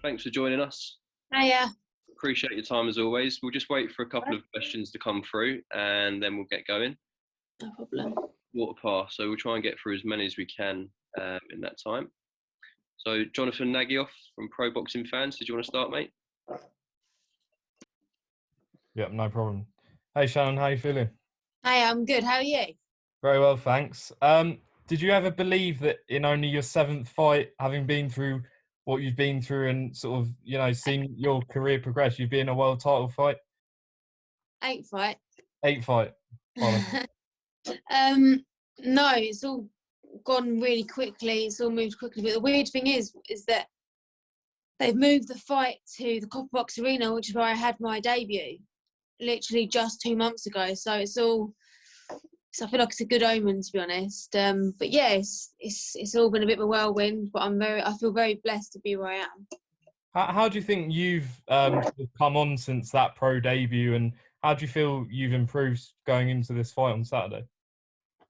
Thanks for joining us. Hiya. Appreciate your time as always. We'll just wait for a couple of questions to come through and then we'll get going. No problem. Water pass, so we'll try and get through as many as we can in that time. So Jonathan Nagyoff from Pro Boxing Fans, did you want to start, mate? Yep, no problem. Hey Shannon, how you feeling? Hey, I'm good. How are you? Very well, thanks. Did you ever believe that in only your 7th fight, having been through what you've been through and sort of, you know, seen your career progress, you'd be in a world title fight? 8th fight. 8th fight. No, it's all gone really quickly. It's all moved quickly. But the weird thing is that they've moved the fight to the Copper Box Arena, which is where I had my debut, literally just 2 months ago. So it's all. So I feel like it's a good omen, to be honest. But yeah, it's all been a bit of a whirlwind. But I feel very blessed to be where I am. How do you think you've come on since that pro debut, and how do you feel you've improved going into this fight on Saturday?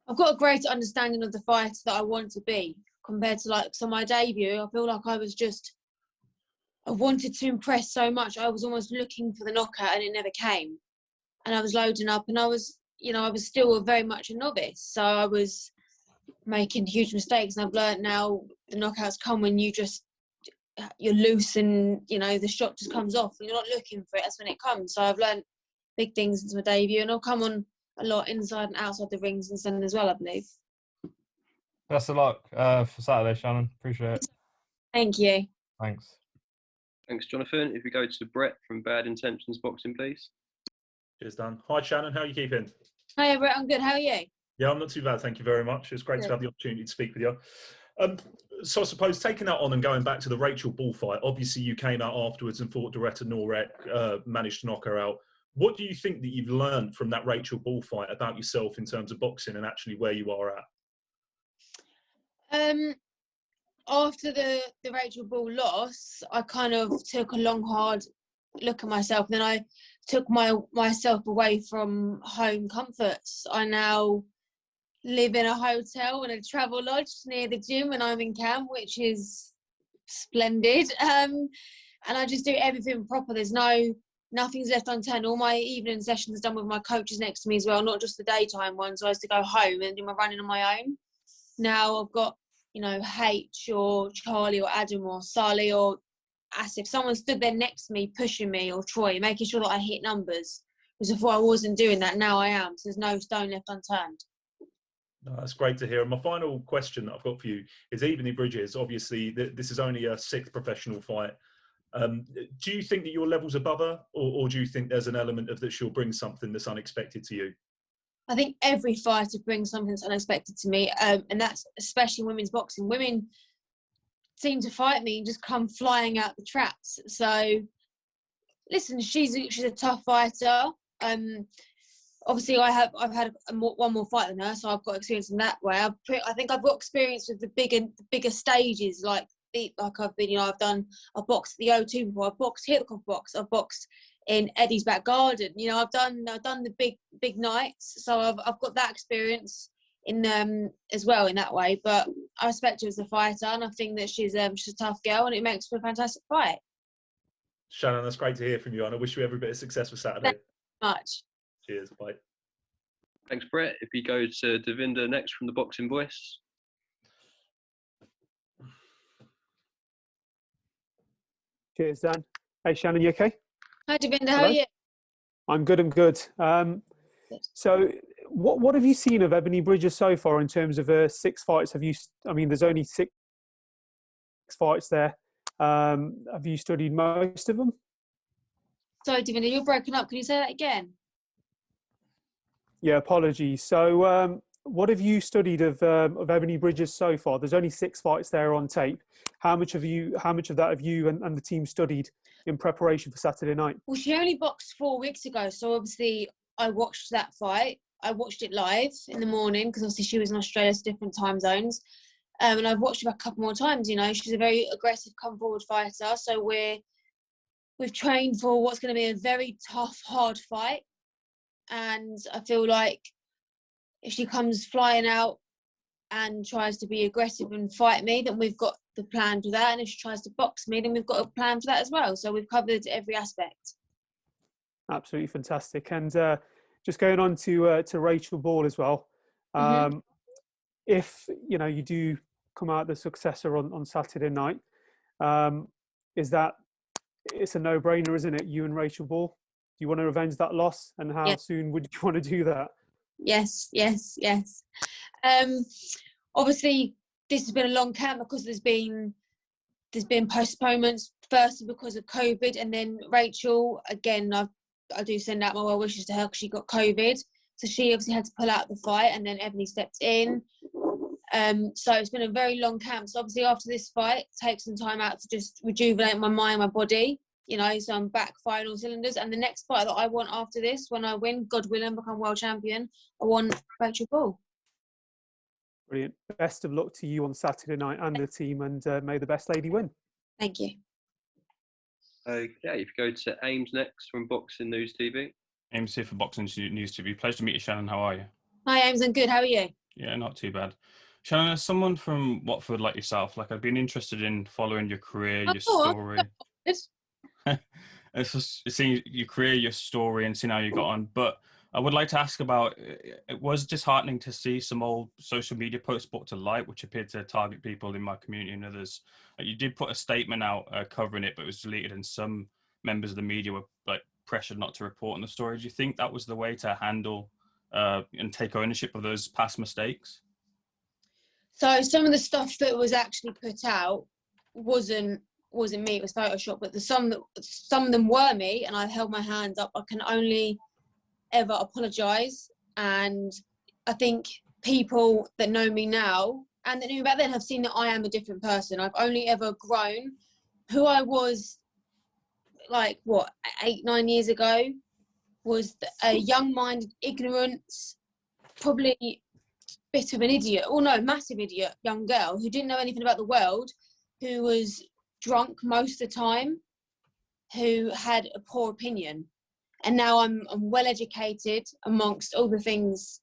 I've got a greater understanding of the fighter that I want to be compared to my debut. I feel like I wanted to impress so much. I was almost looking for the knockout and it never came. And I was loading up and I was still very much a novice. So I was making huge mistakes, and I've learned now the knockouts come when you're loose and, the shot just comes off and you're not looking for it. That's when it comes. So I've learned big things since my debut, and I'll come on a lot inside and outside the rings and then as well, I believe. Best of luck for Saturday, Shannon. Appreciate it. Thank you. Thanks. Thanks, Jonathan. If we go to Brett from Bad Intentions Boxing, please. Cheers, Dan. Hi, Shannon. How are you keeping? Hi, Brett. I'm good. How are you? Yeah, I'm not too bad. Thank you very much. It's great to have the opportunity to speak with you. So I suppose taking that on and going back to the Rachel Ball fight, obviously you came out afterwards and fought Doretta Norek, managed to knock her out. What do you think that you've learned from that Rachel Ball fight about yourself in terms of boxing and actually where you are at? After the Rachel Ball loss, I kind of took a long, hard look at myself. Then I took myself away from home comforts. I now live in a hotel in a travel lodge near the gym, and I'm in camp, which is splendid. And I just do everything proper. There's nothing's left unturned. All my evening sessions are done with my coaches next to me as well, not just the daytime ones. So I used to go home and do my running on my own. Now I've got, H or Charlie or Adam or Sally or Asif. Someone stood there next to me, pushing me, or Troy, making sure that I hit numbers. Because before I wasn't doing that, now I am. So there's no stone left unturned. No, that's great to hear. And my final question that I've got for you is Ebanie Bridges. Obviously, this is only a 6th professional fight. Do you think that your level's above her, or do you think there's an element of that she'll bring something that's unexpected to you? I think every fighter brings something that's unexpected to me, and that's especially women's boxing. Women seem to fight me and just come flying out the traps. So, listen, she's a tough fighter. Obviously, I've had one more fight than her, so I've got experience in that way. I think I've got experience with the bigger stages, I've boxed at the O2 before. I've boxed here at the Copper Box. I've boxed in Eddie's back garden. I've done the big nights, so I've got that experience in as well in that way. But I respect her as a fighter, and I think that she's a tough girl, and it makes for a fantastic fight. Shannon, that's great to hear from you, and I wish you every bit of success for Saturday. Thank you very much. Cheers. Bye. Thanks, Brett. If we go to Devinder next from the Boxing Voice. Cheers, Dan. Hey, Shannon, you okay? Hi, Devinder. How are you? I'm good. So, what have you seen of Ebanie Bridges so far in terms of 6 fights? There's only 6 fights there. Have you studied most of them? Sorry, Devinder, you're broken up. Can you say that again? Yeah, apologies. So, what have you studied of Ebanie Bridges so far? There's only 6 fights there on tape. How much of that have you and the team studied in preparation for Saturday night? Well, she only boxed 4 weeks ago, so obviously I watched that fight. I watched it live in the morning because obviously she was in Australia, so different time zones. And I've watched her a couple more times. She's a very aggressive, come forward fighter. So we've trained for what's going to be a very tough, hard fight. And I feel like if she comes flying out and tries to be aggressive and fight me, then we've got the plan for that. And if she tries to box me, then we've got a plan for that as well. So we've covered every aspect. Absolutely fantastic. And just going on to Rachel Ball as well. If you do come out the successor on Saturday night, it's a no-brainer, isn't it? You and Rachel Ball. Do you want to revenge that loss? And how soon would you want to do that? Yes. Obviously, this has been a long camp because there's been postponements. Firstly, because of COVID, and then Rachel again. I do send out my well wishes to her because she got COVID, so she obviously had to pull out the fight, and then Ebanie stepped in. So it's been a very long camp. So obviously after this fight, take some time out to just rejuvenate my mind, my body. So I'm back firing all cylinders. And the next fight that I want after this, when I win, God willing, become world champion, I want Rachel Ball. Brilliant. Best of luck to you on Saturday night and the team, and may the best lady win. Thank you. Okay, if you go to Ames next from Boxing News TV. Ames here for Boxing News TV. Pleasure to meet you, Shannon. How are you? Hi, Ames. I'm good. How are you? Yeah, not too bad. Shannon, as someone from Watford like yourself, I've been interested in following your career, your story. It's just seeing your career, your story, and seeing how you got on. But I would like to ask about, it was disheartening to see some old social media posts brought to light, which appeared to target people in my community and others. You did put a statement out covering it, but it was deleted, and some members of the media were pressured not to report on the story. Do you think that was the way to handle and take ownership of those past mistakes? So some of the stuff that was actually put out wasn't me, it was Photoshop, but some of them were me, and I held my hands up. I can only ever apologise, and I think people that know me now and that knew me back then have seen that I am a different person. I've only ever grown. Who I was 8-9 years ago was a young-minded, ignorant, probably bit of an idiot, massive idiot young girl who didn't know anything about the world, who was drunk most of the time, who had a poor opinion. And now I'm well educated amongst all the things,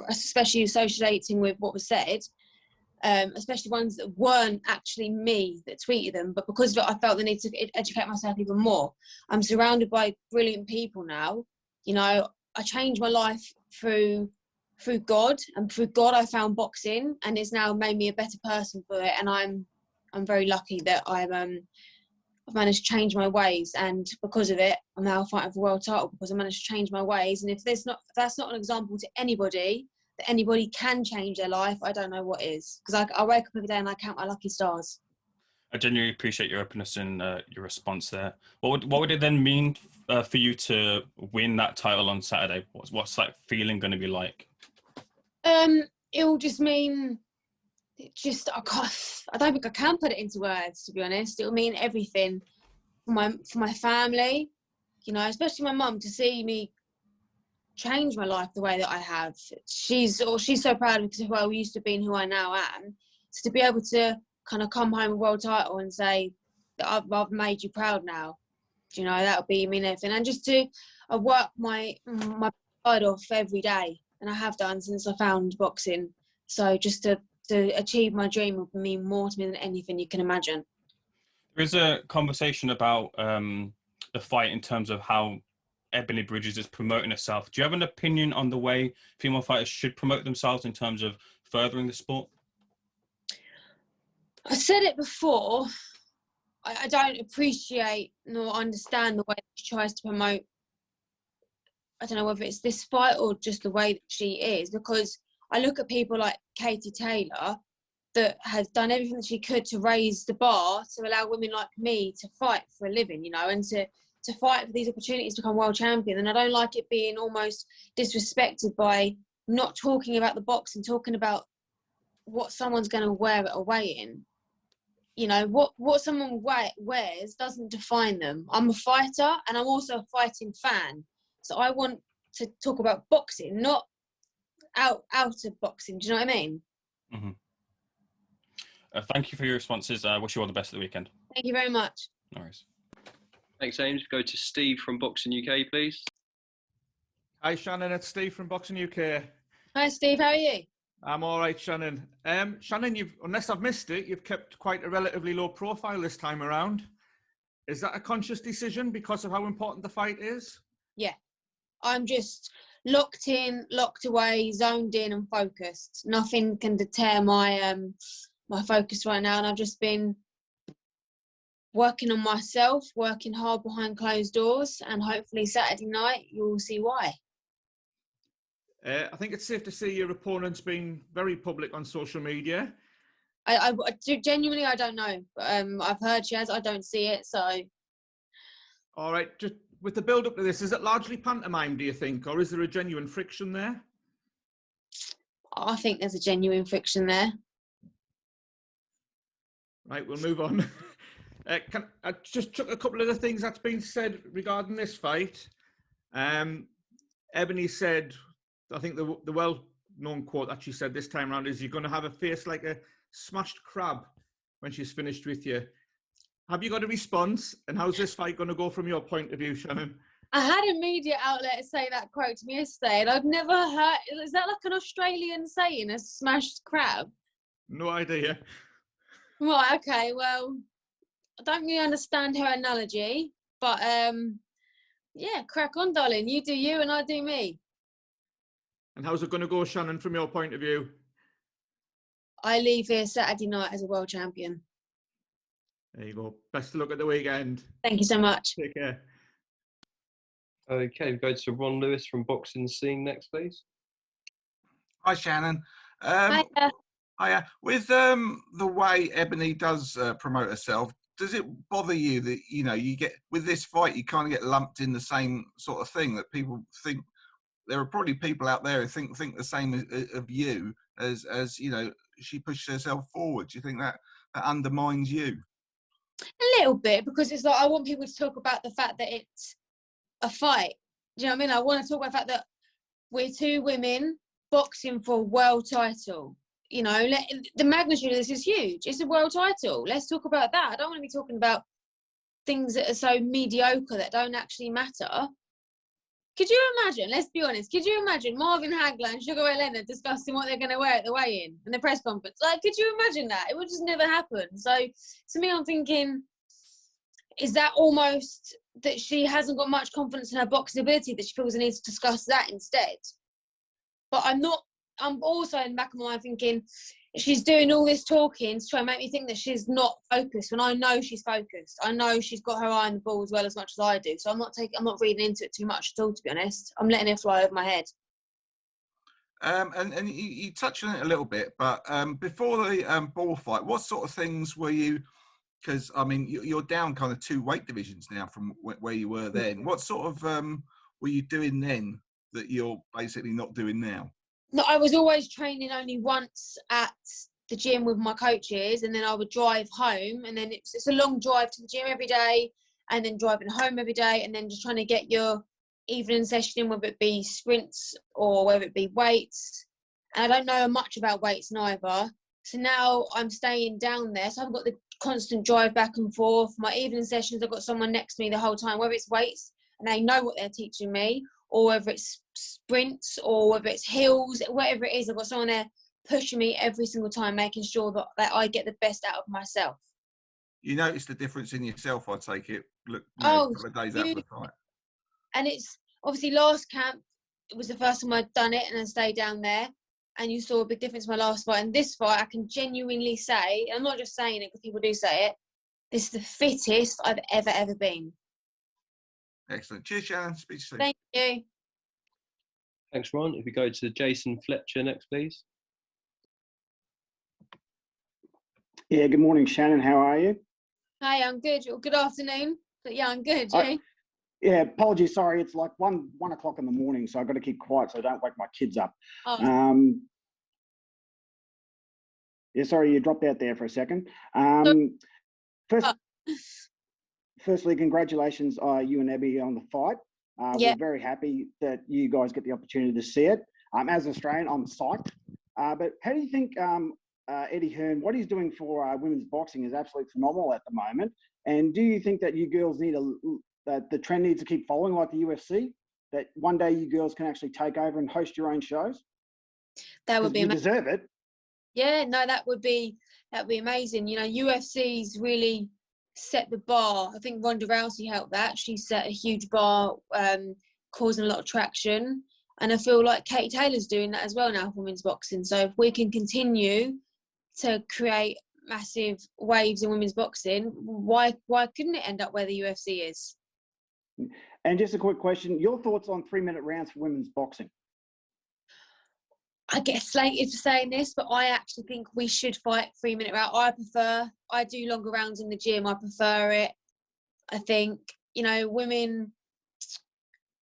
especially associating with what was said, especially ones that weren't actually me that tweeted them, but because of it, I felt the need to educate myself even more. I'm surrounded by brilliant people now. I changed my life through God, and through God I found boxing, and it's now made me a better person for it. And I'm very lucky that I've managed to change my ways, and because of it, I'm now fighting for the world title because I managed to change my ways. And if that's not an example to anybody, that anybody can change their life, I don't know what is. Because I wake up every day and I count my lucky stars. I genuinely appreciate your openness and your response there. What would it then mean for you to win that title on Saturday? What's that feeling going to be like? It will just mean, I don't think I can put it into words, to be honest. It will mean everything for my family, especially my mum, to see me change my life the way that I have. She's so proud of me because of who I used to be and who I now am. So to be able to kind of come home with a world title and say that I've made you proud now, that would be mean everything. And just to work my side off every day, and I have done since I found boxing. So just to achieve my dream would mean more to me than anything you can imagine. There is a conversation about the fight in terms of how Ebanie Bridges is promoting herself. Do you have an opinion on the way female fighters should promote themselves in terms of furthering the sport? I said it before. I don't appreciate nor understand the way she tries to promote. I don't know whether it's this fight or just the way that she is, because I look at people like Katie Taylor that has done everything that she could to raise the bar to allow women like me to fight for a living, and to fight for these opportunities to become world champion. And I don't like it being almost disrespected by not talking about the box and talking about what someone's going to wear at a weigh-in. What someone wears doesn't define them. I'm a fighter and I'm also a fighting fan. So I want to talk about boxing, not out of boxing. Do you know what I mean? Mm-hmm. Thank you for your responses. I wish you all the best of the weekend. Thank you very much. No worries. Thanks, James. Go to Steve from Boxing UK, please. Hi, Shannon. It's Steve from Boxing UK. Hi, Steve. How are you? I'm all right, Shannon. Shannon, unless I've missed it, you've kept quite a relatively low profile this time around. Is that a conscious decision because of how important the fight is? Yeah, I'm just locked in, locked away, zoned in and focused. Nothing can deter my my focus right now, and I've just been working on myself, working hard behind closed doors, and hopefully Saturday night you'll see why. I think it's safe to say your opponent's been very public on social media. I genuinely, I don't know. I've heard she has. I don't see it. So, All right, just with the build up to this, is it largely pantomime, do you think, or is there a genuine friction there? I think there's a genuine friction there. Right, we'll move on. I just took a couple of the things that's been said regarding this fight. Ebanie said, I think the well-known quote that she said this time around is, "You're going to have a face like a smashed crab when she's finished with you." Have you got a response? And how's this fight going to go from your point of view, Shannon? I had a media outlet say that quote to me yesterday, and I've never heard. Is that like an Australian saying, a smashed crab? No idea. Right. Okay. Well, I don't really understand her analogy, but yeah, crack on, darling. You do you, and I do me. And how's it going to go, Shannon, from your point of view? I leave here Saturday night as a world champion. There you go. Best of luck at the weekend. Thank you so much. Take care. Okay, we go to Ron Lewis from Boxing Scene next, please. Hi, Shannon. Hiya. Hiya. With the way Ebanie does promote herself, does it bother you that, you know, you get, with this fight, you kind of get lumped in the same sort of thing, that people think, there are probably people out there who think the same of you as you know, she pushes herself forward. Do you think that undermines you? A little bit, because it's like I want people to talk about the fact that it's a fight. Do you know what I mean? I want to talk about the fact that we're two women boxing for a world title. You know, the magnitude of this is huge. It's a world title. Let's talk about that. I don't want to be talking about things that are so mediocre that don't actually matter. Could you imagine, let's be honest, could you imagine Marvin Hagler and Sugar Ray Leonard discussing what they're going to wear at the weigh-in and the press conference? Like, could you imagine that? It would just never happen. So, to me, I'm thinking, is that almost that she hasn't got much confidence in her boxing ability, that she feels the need to discuss that instead? But I'm also in the back of my mind thinking, she's doing all this talking to try and make me think that she's not focused, when I know she's focused. I know she's got her eye on the ball as well as much as I do. So I'm not reading into it too much at all, to be honest. I'm letting it fly over my head. And you touched on it a little bit, but before the ball fight, what sort of things were you, because I mean, you're down kind of 2 weight divisions now from where you were then. What sort of were you doing then that you're basically not doing now? No, I was always training only once at the gym with my coaches, and then I would drive home, and then it's a long drive to the gym every day, and then driving home every day, and then just trying to get your evening session in, whether it be sprints or whether it be weights. And I don't know much about weights neither. So now I'm staying down there, so I've got the constant drive back and forth. My evening sessions, I've got someone next to me the whole time, whether it's weights and they know what they're teaching me, or whether it's sprints, or whether it's hills, whatever it is, I've got someone there pushing me every single time, making sure that I get the best out of myself. You notice the difference in yourself, I take it, look, a couple of days after the fight. And it's obviously last camp, it was the first time I'd done it, and I stayed down there, and you saw a big difference in my last fight. And this fight, I can genuinely say, I'm not just saying it because people do say it, this is the fittest I've ever been. Excellent. Cheers, Shannon. Speak to you soon. Thank you. Thanks, Ron. If we go to Jason Fletcher next, please. Yeah, good morning, Shannon. How are you? Hi, I'm good. Or good afternoon. But yeah, I'm good. Yeah, apologies. Sorry, it's like one o'clock in the morning, so I've got to keep quiet so I don't wake my kids up. Oh. Yeah, sorry, you dropped out there for a second. Firstly, congratulations, you and Abby, on the fight. We're very happy that you guys get the opportunity to see it. As an Australian, I'm psyched. But how do you think Eddie Hearn, what he's doing for women's boxing is absolutely phenomenal at the moment? And do you think that you girls need that the trend needs to keep following like the UFC? That one day you girls can actually take over and host your own shows? That would be You amazing. deserve it. Yeah, no, that would be amazing. You know, UFC's really set the bar. I think Ronda Rousey helped that. She set a huge bar, causing a lot of traction. And I feel like Katie Taylor's doing that as well now for women's boxing. So if we can continue to create massive waves in women's boxing, why couldn't it end up where the UFC is? And just a quick question, your thoughts on 3-minute rounds for women's boxing? I get slated for saying this, but I actually think we should fight 3-minute round. I do longer rounds in the gym. I prefer it. I think, you know, women,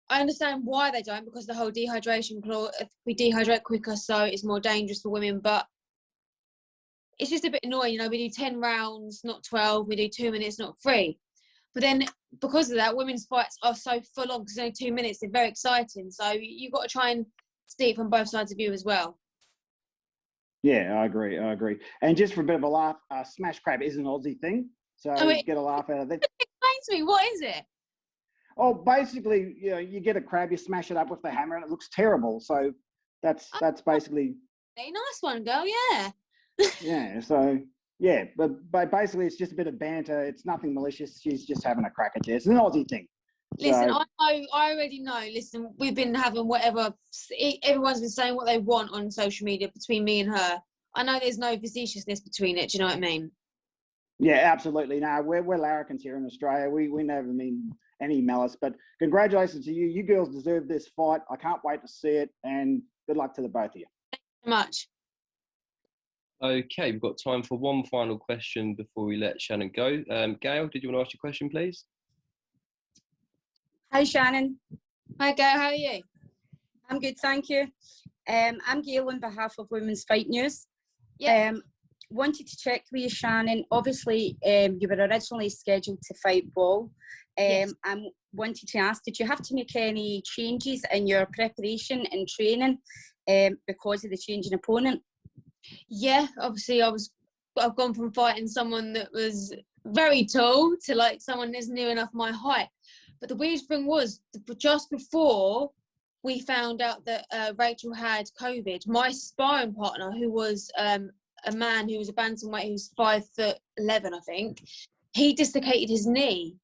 I understand why they don't, because the whole dehydration clause, we dehydrate quicker, so it's more dangerous for women, but it's just a bit annoying. You know, we do 10 rounds, not 12. We do 2 minutes, not 3. But then because of that, women's fights are so full on because it's only 2 minutes. They're very exciting. So you've got to try and see it from both sides of you as well. Yeah, I agree. And just for a bit of a laugh, smash crab is an Aussie thing. So get a laugh out of that. Explain to me, what is it? Oh, basically, you know, you get a crab, you smash it up with the hammer and it looks terrible. So that's basically... A nice one, girl, yeah. Yeah, so... Yeah, but basically it's just a bit of banter. It's nothing malicious. She's just having a crack at it. It's an Aussie thing. Listen, So, I already know. Listen, we've been having whatever. Everyone's been saying what they want on social media between me and her. I know there's no facetiousness between it. Do you know what I mean? yeah, absolutely. No, we're larrikins here in Australia. We never mean any malice. But congratulations to you. You girls deserve this fight. I can't wait to see it. And good luck to the both of you. Thank you so much. Okay, we've got time for one final question before we let Shannon go. Gail, did you want to ask your question, please? Hi, Shannon. Hi, Gail. How are you? I'm good, thank you. I'm Gail on behalf of Women's Fight News. Yeah. Wanted to check with you, Shannon. Obviously, you were originally scheduled to fight Ball. Yes. I wanted to ask, did you have to make any changes in your preparation and training because of the change in opponent? Yeah, obviously I've gone from fighting someone that was very tall to like someone that's near enough my height. But the weird thing was, just before we found out that Rachel had COVID, my sparring partner, who was a man who was a bantamweight, who was 5'11", I think, he dislocated his knee.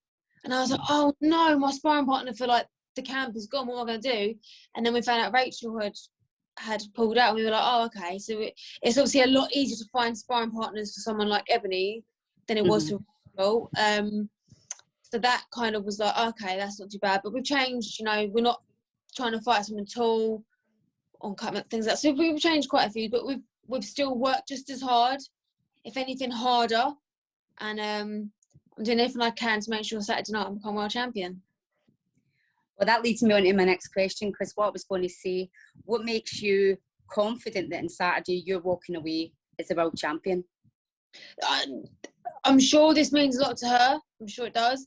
And I was like, oh no, my sparring partner for like the camp is gone, what am I going to do? And then we found out Rachel had pulled out, and we were like, oh, okay. So it's obviously a lot easier to find sparring partners for someone like Ebanie than it was for Rachel. So that kind of was like, okay, that's not too bad. But we've changed, you know, we're not trying to fight someone tall on cut things like that. So we've changed quite a few, but we've still worked just as hard, if anything harder. And I'm doing everything I can to make sure Saturday night I become world champion. Well, that leads me on to my next question, because what I was going to say, what makes you confident that on Saturday you're walking away as a world champion? I'm sure this means a lot to her. I'm sure it does.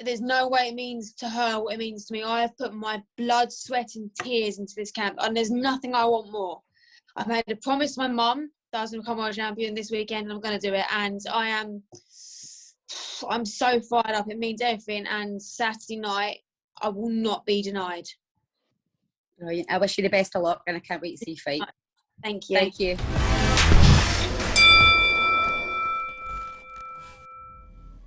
There's no way it means to her what it means to me. I have put my blood, sweat and tears into this camp, and there's nothing I want more. I've made a promise to my mum that I was going to become world champion this weekend, and I'm going to do it. And I'm so fired up. It means everything. And Saturday night, I will not be denied. Brilliant. I wish you the best of luck, and I can't wait to see you fight. Thank you. Thank you.